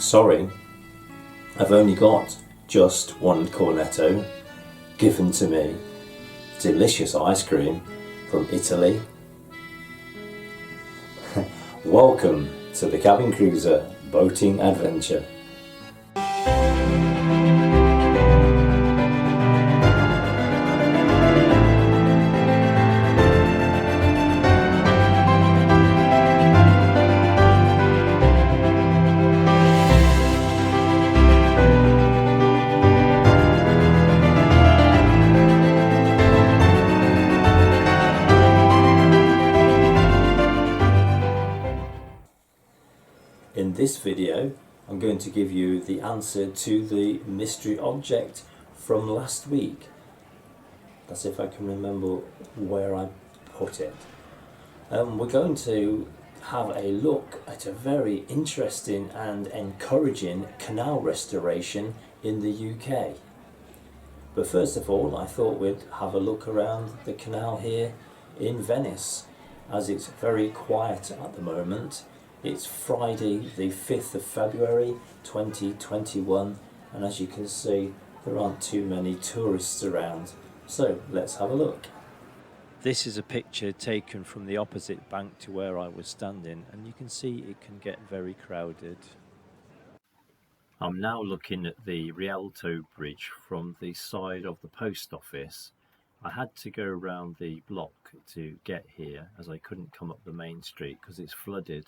Sorry, I've only got just one cornetto given to me. Delicious ice cream from Italy. Welcome to the Cabin Cruiser boating adventure. In this video, I'm going to give you the answer to the mystery object from last week. That's if I can remember where I put it. We're going to have a look at a very interesting and encouraging canal restoration in the UK. But first of all, I thought we'd have a look around the canal here in Venice, as it's very quiet at the moment. It's Friday the 5th of February 2021, and as you can see, there aren't too many tourists around. So let's have a look. This is a picture taken from the opposite bank to where I was standing, and you can see it can get very crowded. I'm now looking at the Rialto Bridge from the side of the post office. I had to go around the block to get here, as I couldn't come up the main street because it's flooded.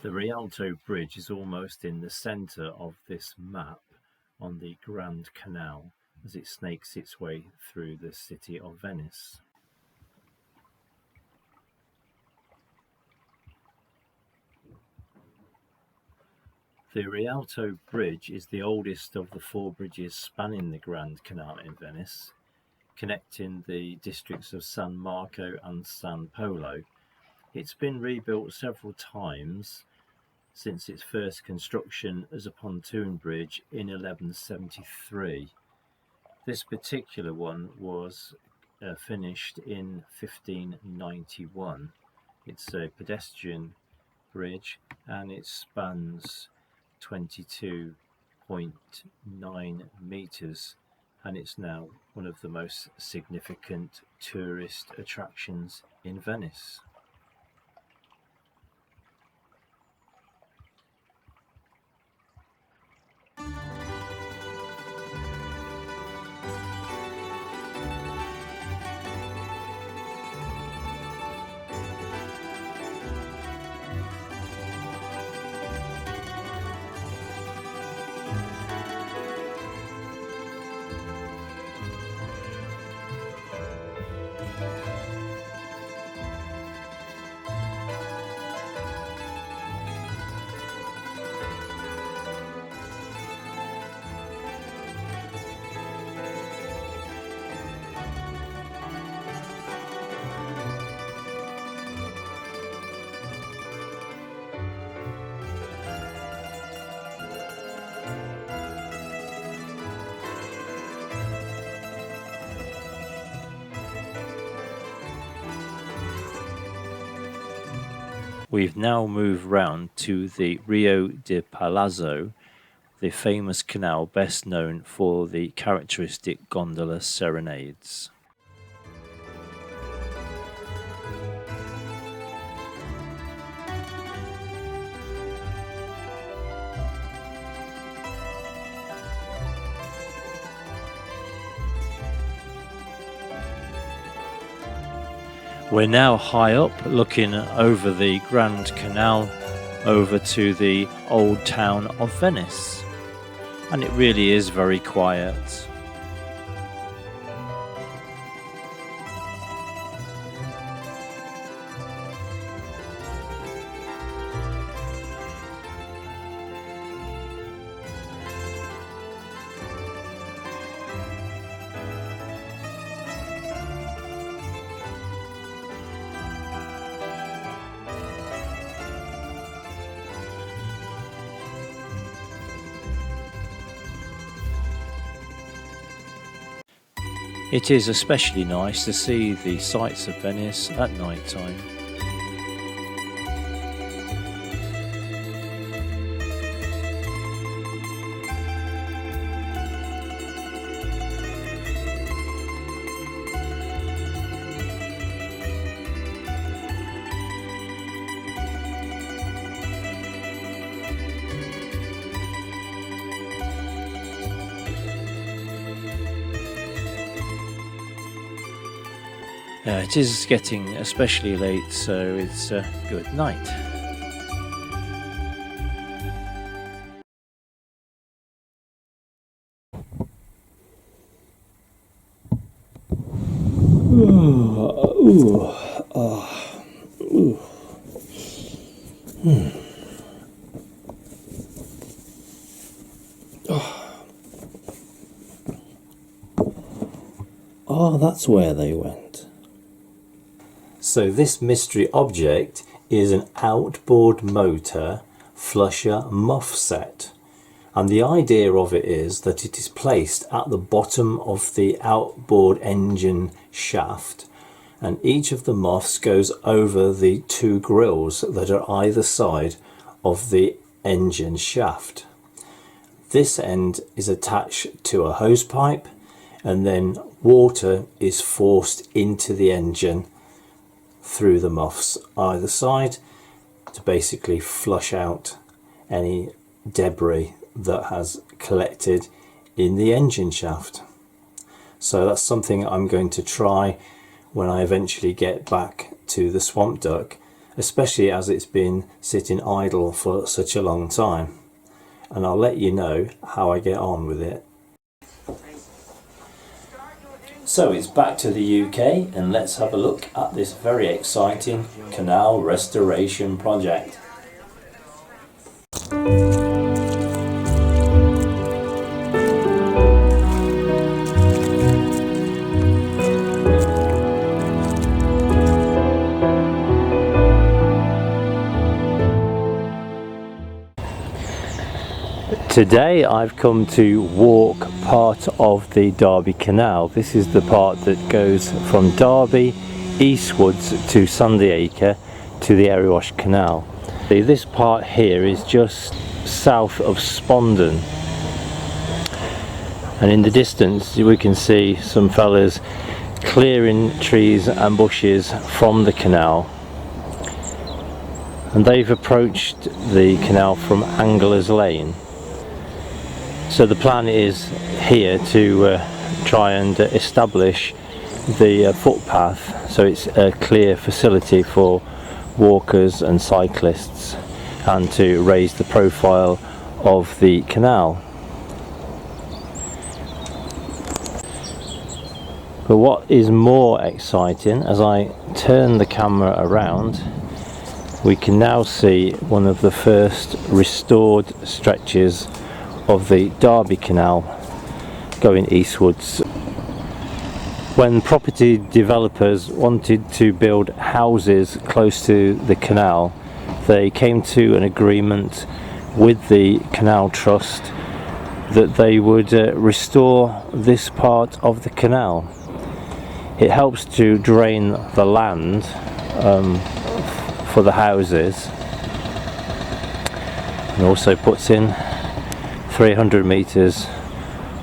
The Rialto Bridge is almost in the centre of this map on the Grand Canal as it snakes its way through the city of Venice. The Rialto Bridge is the oldest of the four bridges spanning the Grand Canal in Venice, connecting the districts of San Marco and San Polo. It's been rebuilt several times since its first construction as a pontoon bridge in 1173. This particular one was finished in 1591. It's a pedestrian bridge and it spans 22.9 meters, and it's now one of the most significant tourist attractions in Venice. We've now moved round to the Rio de Palazzo, the famous canal best known for the characteristic gondola serenades. We're now high up, looking over the Grand Canal over to the old town of Venice, and it really is very quiet. It is especially nice to see the sights of Venice at night time. It is getting especially late, so it's good night. Oh, that's where they went. So this mystery object is an outboard motor flusher muff set. And the idea of it is that it is placed at the bottom of the outboard engine shaft, and each of the muffs goes over the two grills that are either side of the engine shaft. This end is attached to a hose pipe, and then water is forced into the engine through the muffs either side to basically flush out any debris that has collected in the engine shaft. So that's something I'm going to try when I eventually get back to the Swamp Duck, especially as it's been sitting idle for such a long time, and I'll let you know how I get on with it. So it's back to the UK, and let's have a look at this very exciting canal restoration project. Today I've come to walk part of the Derby Canal. This is the part that goes from Derby eastwards to Sandyacre to the Erywash Canal. This part here is just south of Spondon, and in the distance we can see some fellas clearing trees and bushes from the canal, and they've approached the canal from Angler's Lane. So the plan is here to try and establish the footpath, so it's a clear facility for walkers and cyclists, and to raise the profile of the canal. But what is more exciting, as I turn the camera around, we can now see one of the first restored stretches of the Derby Canal going eastwards. When property developers wanted to build houses close to the canal, they came to an agreement with the Canal Trust that they would restore this part of the canal. It helps to drain the land for the houses, and also puts in 300 metres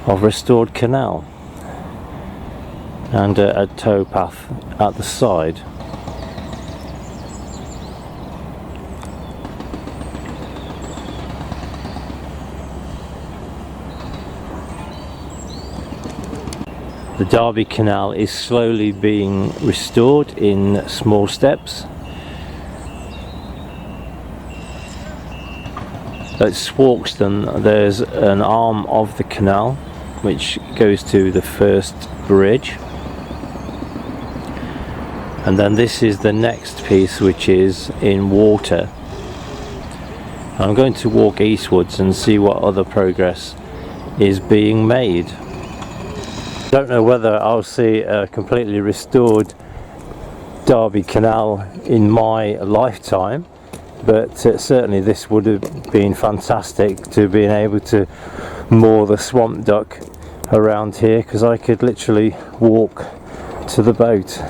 of restored canal and a towpath at the side. The Derby Canal is slowly being restored in small steps. At Swarkston there's an arm of the canal which goes to the first bridge, and then this is the next piece which is in water. I'm going to walk eastwards and see what other progress is being made. I don't know whether I'll see a completely restored Derby Canal in my lifetime, but certainly this would have been fantastic to being able to moor the Swamp Duck around here, because I could literally walk to the boat.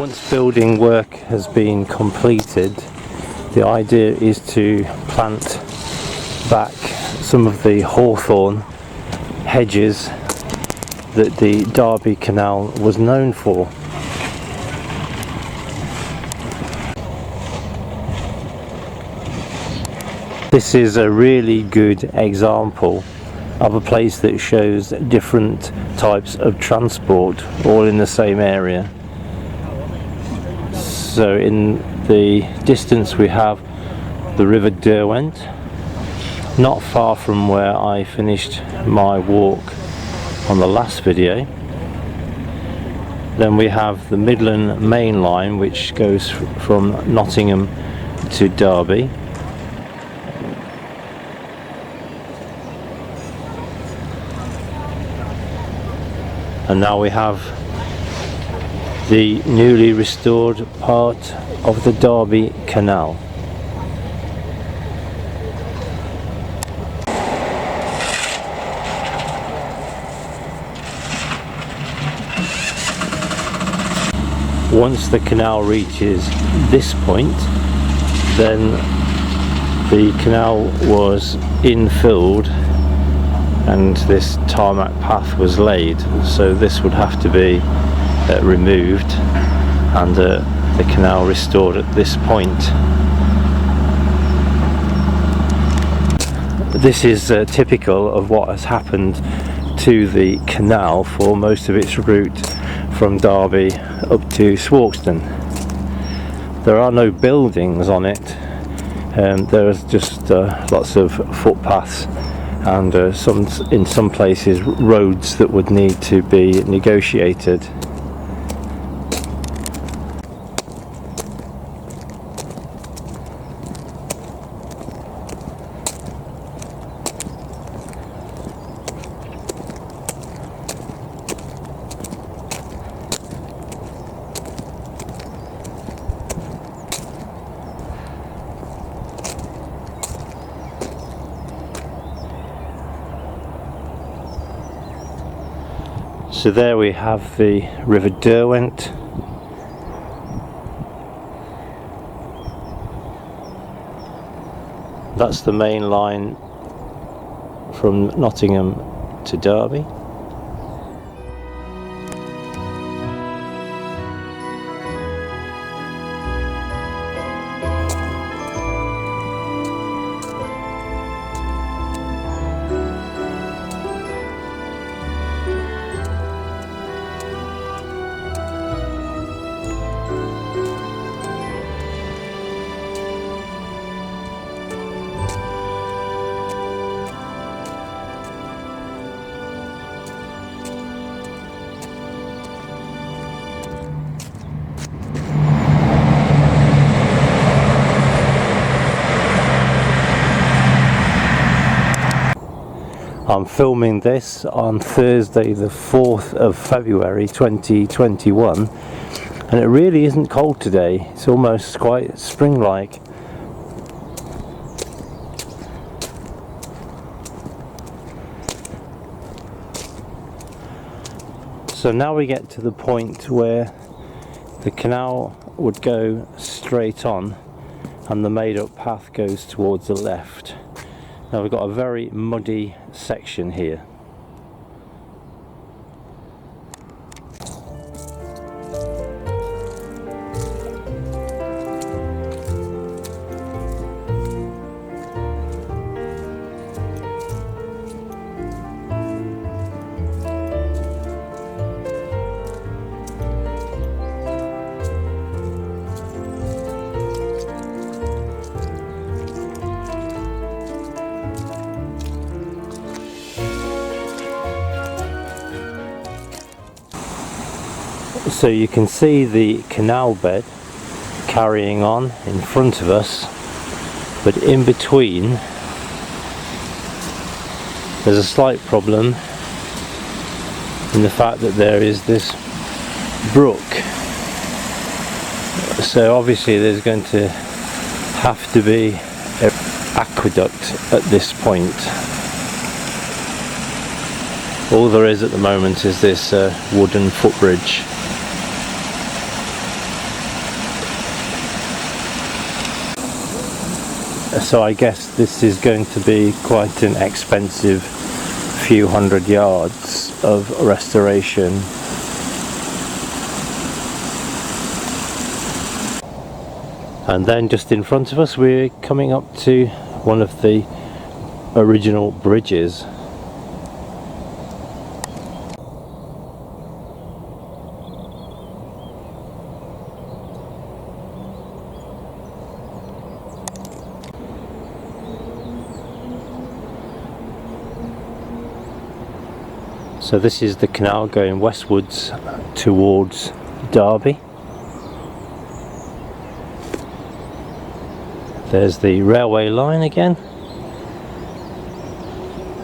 Once building work has been completed, the idea is to plant back some of the hawthorn hedges that the Derby Canal was known for. This is a really good example of a place that shows different types of transport all in the same area. So in the distance we have the River Derwent, not far from where I finished my walk on the last video. Then we have the Midland Main Line, which goes from Nottingham to Derby. And now we have the newly restored part of the Derby Canal. Once the canal reaches this point, then the canal was infilled and this tarmac path was laid, so this would have to be removed and the canal restored at this point. This is typical of what has happened to the canal for most of its route from Derby up to Swarkston. There are no buildings on it, there's just lots of footpaths and in some places roads that would need to be negotiated. So there we have the River Derwent. That's the main line from Nottingham to Derby. I'm filming this on Thursday the 4th of February 2021 and it really isn't cold today, it's almost quite spring-like. So now we get to the point where the canal would go straight on and the made up path goes towards the left. Now we've got a very muddy section here. So you can see the canal bed carrying on in front of us, but in between there's a slight problem in the fact that there is this brook. So obviously there's going to have to be an aqueduct at this point. All there is at the moment is this wooden footbridge. So I guess this is going to be quite an expensive few hundred yards of restoration. And then just in front of us we're coming up to one of the original bridges. So this is the canal going westwards towards Derby. There's the railway line again,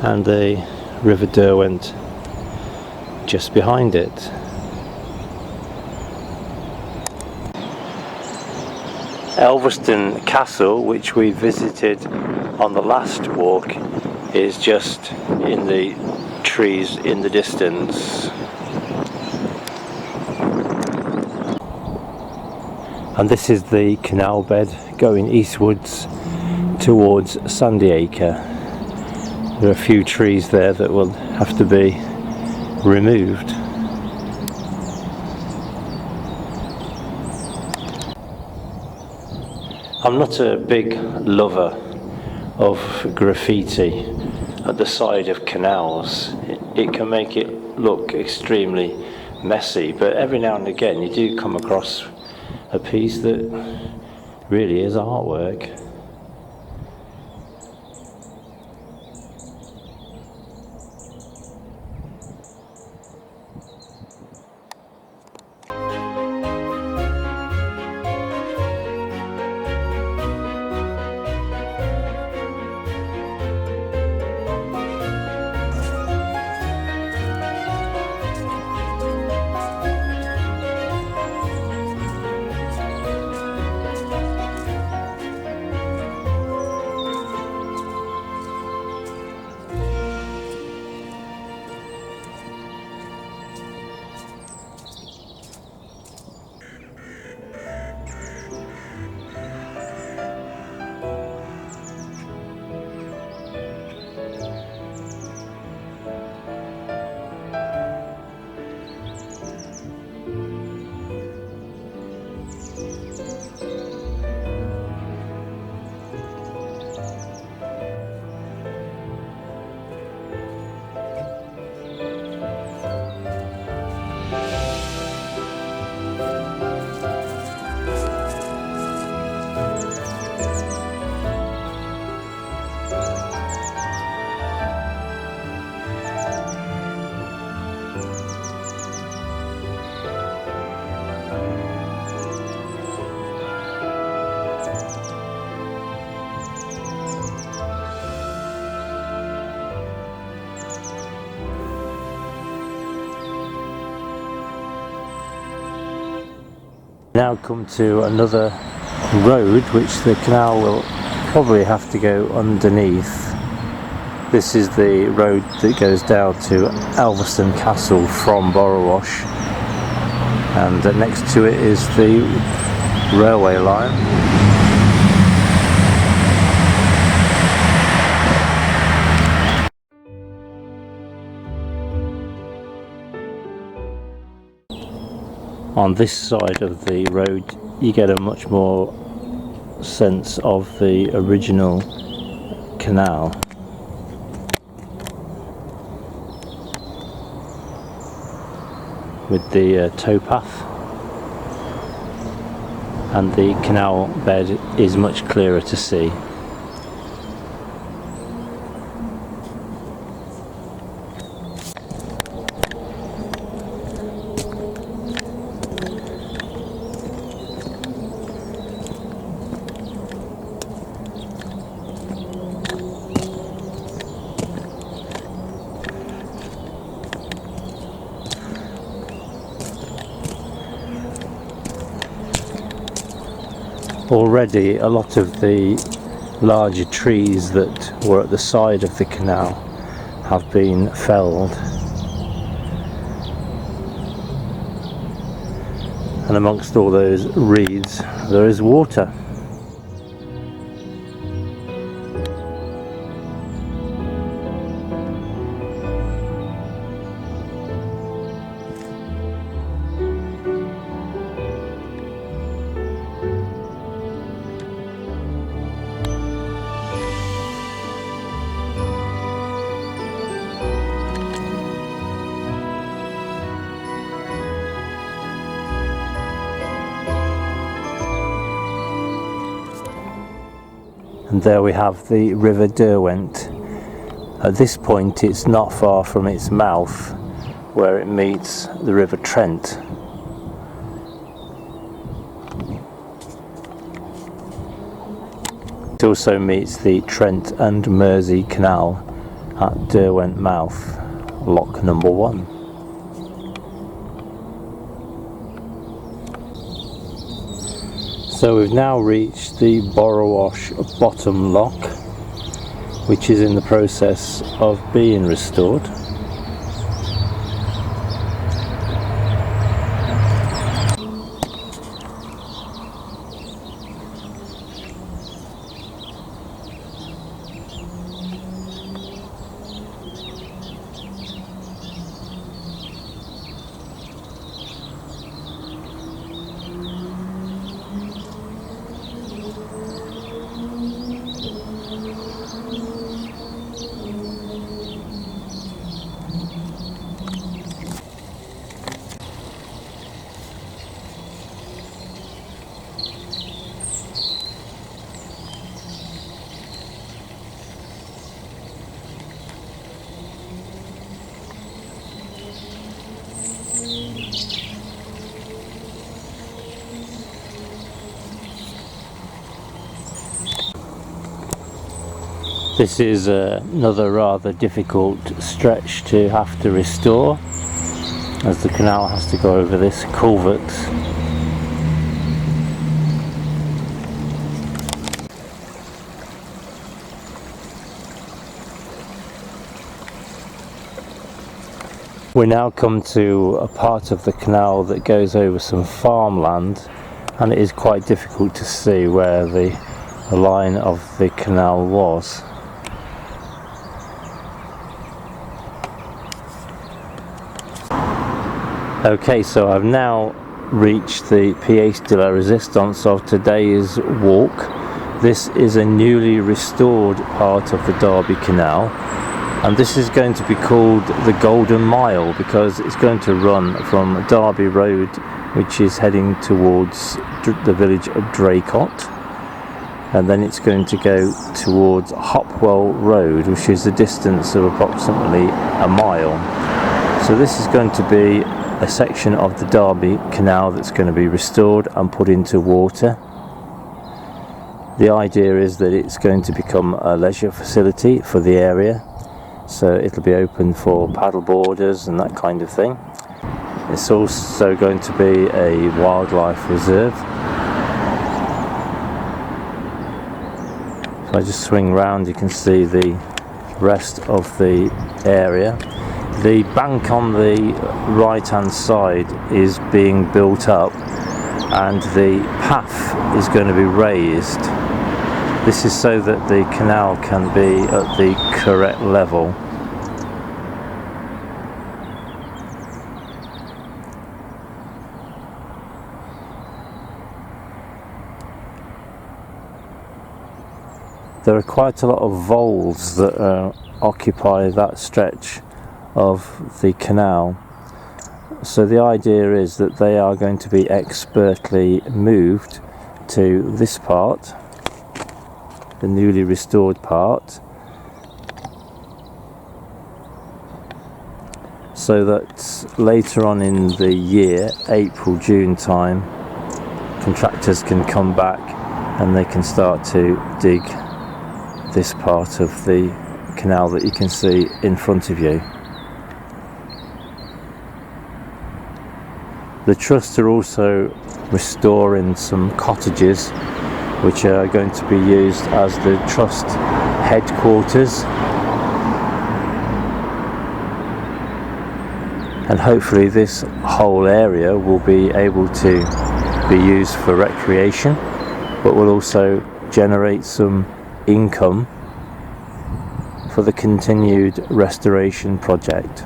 and the River Derwent just behind it. Elveston Castle, which we visited on the last walk, is just in the trees in the distance. And this is the canal bed going eastwards towards Sandyacre. There are a few trees there that will have to be removed. I'm not a big lover of graffiti at the side of canals. It can make it look extremely messy, but every now and again you do come across a piece that really is artwork. Now come to another road which the canal will probably have to go underneath. This is the road that goes down to Elveston Castle from Borrowash, and next to it is the railway line. On this side of the road you get a much more sense of the original canal. With the towpath, and the canal bed is much clearer to see. Already a lot of the larger trees that were at the side of the canal have been felled, and amongst all those reeds there is water. And there we have the River Derwent. At this point it's not far from its mouth where it meets the River Trent. It also meets the Trent and Mersey Canal at Derwent Mouth, lock number 1. So we've now reached the Borrowash bottom lock, which is in the process of being restored. This is another rather difficult stretch to have to restore, as the canal has to go over this culvert. We now come to a part of the canal that goes over some farmland, and it is quite difficult to see where the line of the canal was. Okay, so I've now reached the pièce de la résistance of today's walk. This is a newly restored part of the Derby Canal, and this is going to be called the Golden Mile because it's going to run from Derby Road, which is heading towards the village of Draycott, and then it's going to go towards Hopwell Road, which is a distance of approximately a mile. So this is going to be a section of the Derby Canal that's going to be restored and put into water. The idea is that it's going to become a leisure facility for the area, so it'll be open for paddle boarders and that kind of thing. It's also going to be a wildlife reserve. If I just swing round, you can see the rest of the area. The bank on the right hand side is being built up and the path is going to be raised. This is so that the canal can be at the correct level. There are quite a lot of voles that occupy that stretch of the canal, so the idea is that they are going to be expertly moved to this part, the newly restored part, so that later on in the year, April, June time, contractors can come back and they can start to dig this part of the canal that you can see in front of you. The Trust are also restoring some cottages which are going to be used as the Trust headquarters, and hopefully this whole area will be able to be used for recreation, but will also generate some income for the continued restoration project.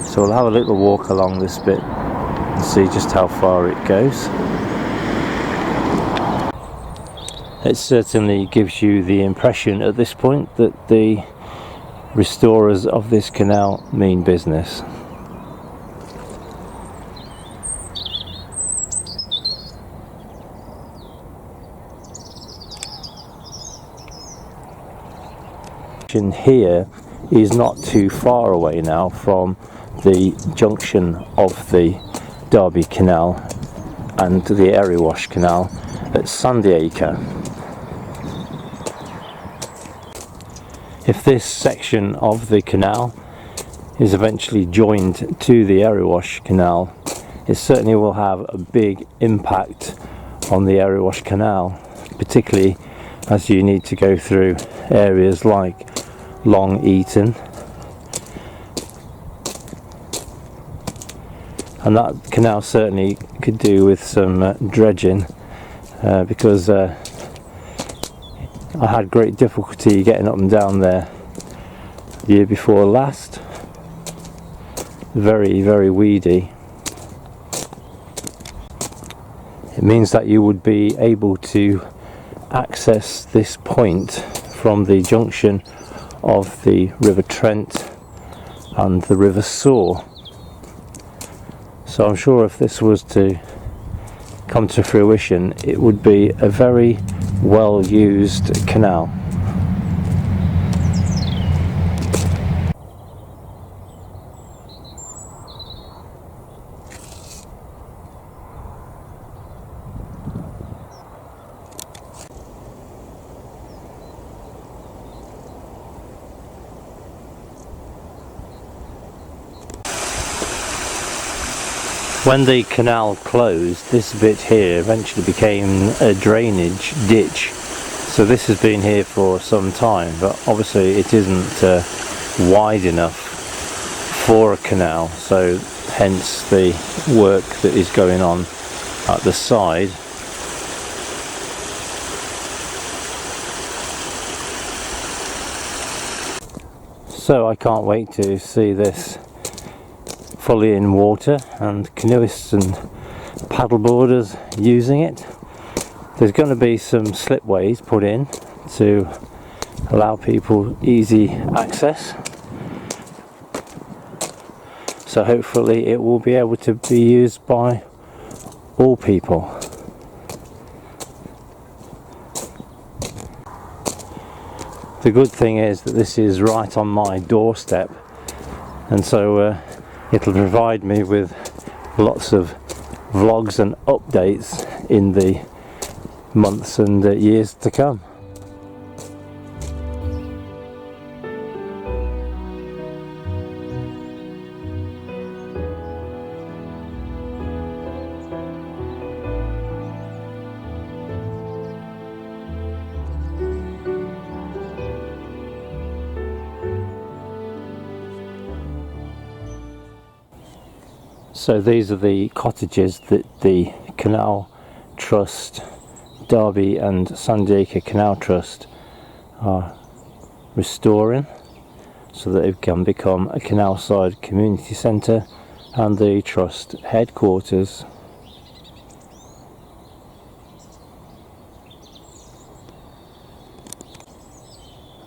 So we'll have a little walk along this bit and see just how far it goes. It certainly gives you the impression at this point that the restorers of this canal mean business. section here is not too far away now from the junction of the Derby Canal and the Erewash Canal at Sandyacre. If this section of the canal is eventually joined to the Erewash Canal, it certainly will have a big impact on the Erewash Canal, particularly as you need to go through areas like Long Eaton, and that canal certainly could do with some dredging, because I had great difficulty getting up and down there the year before last. Very, very weedy. It means that you would be able to access this point from the junction of the River Trent and the River Soar. So I'm sure if this was to come to fruition, it would be a very well used canal. When the canal closed, this bit here eventually became a drainage ditch. So this has been here for some time, but obviously it isn't wide enough for a canal, so hence the work that is going on at the side. So I can't wait to see this fully in water and canoeists and paddleboarders using it. There's going to be some slipways put in to allow people easy access, so hopefully it will be able to be used by all people. The good thing is that this is right on my doorstep, and so it'll provide me with lots of vlogs and updates in the months and years to come. So these are the cottages that the Canal Trust, Derby and Sandyacre Canal Trust are restoring, so that it can become a canal side community centre and the trust headquarters.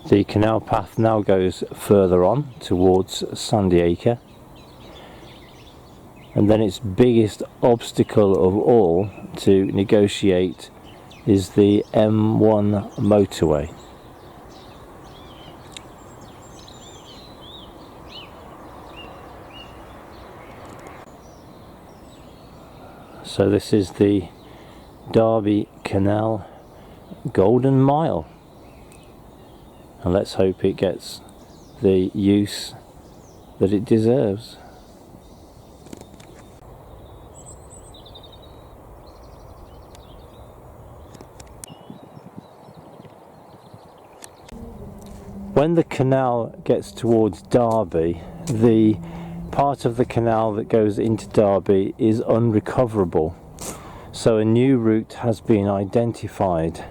The canal path now goes further on towards Sandyacre, and then its biggest obstacle of all to negotiate is the M1 motorway. So this is the Derby Canal Golden Mile, and let's hope it gets the use that it deserves. When the canal gets towards Derby, the part of the canal that goes into Derby is unrecoverable, so a new route has been identified,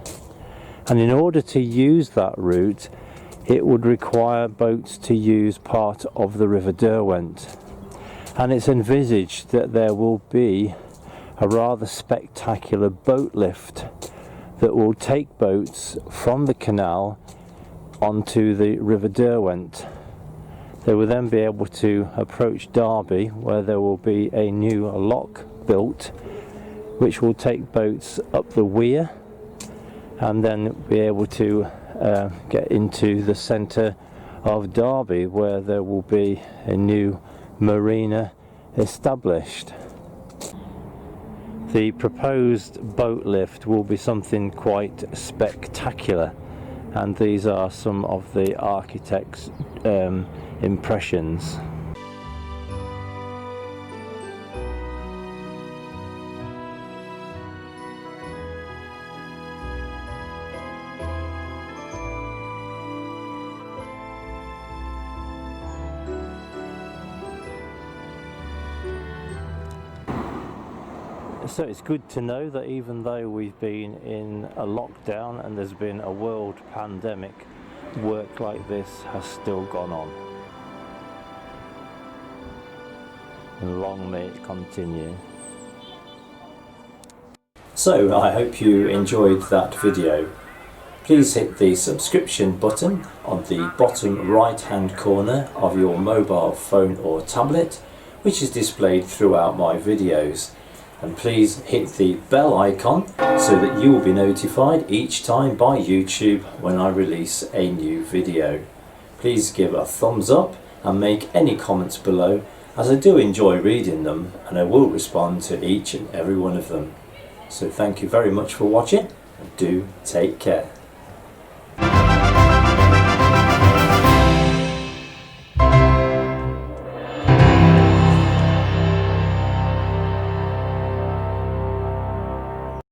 and in order to use that route it would require boats to use part of the River Derwent, and it's envisaged that there will be a rather spectacular boat lift that will take boats from the canal onto the River Derwent. They will then be able to approach Derby, where there will be a new lock built which will take boats up the weir and then be able to get into the centre of Derby, where there will be a new marina established. The proposed boat lift will be something quite spectacular, and these are some of the architect's impressions. So it's good to know that even though we've been in a lockdown and there's been a world pandemic, work like this has still gone on. And long may it continue. So I hope you enjoyed that video. Please hit the subscription button on the bottom right hand corner of your mobile phone or tablet, which is displayed throughout my videos. And please hit the bell icon so that you will be notified each time by YouTube when I release a new video. Please give a thumbs up and make any comments below, as I do enjoy reading them and I will respond to each and every one of them. So thank you very much for watching, and do take care.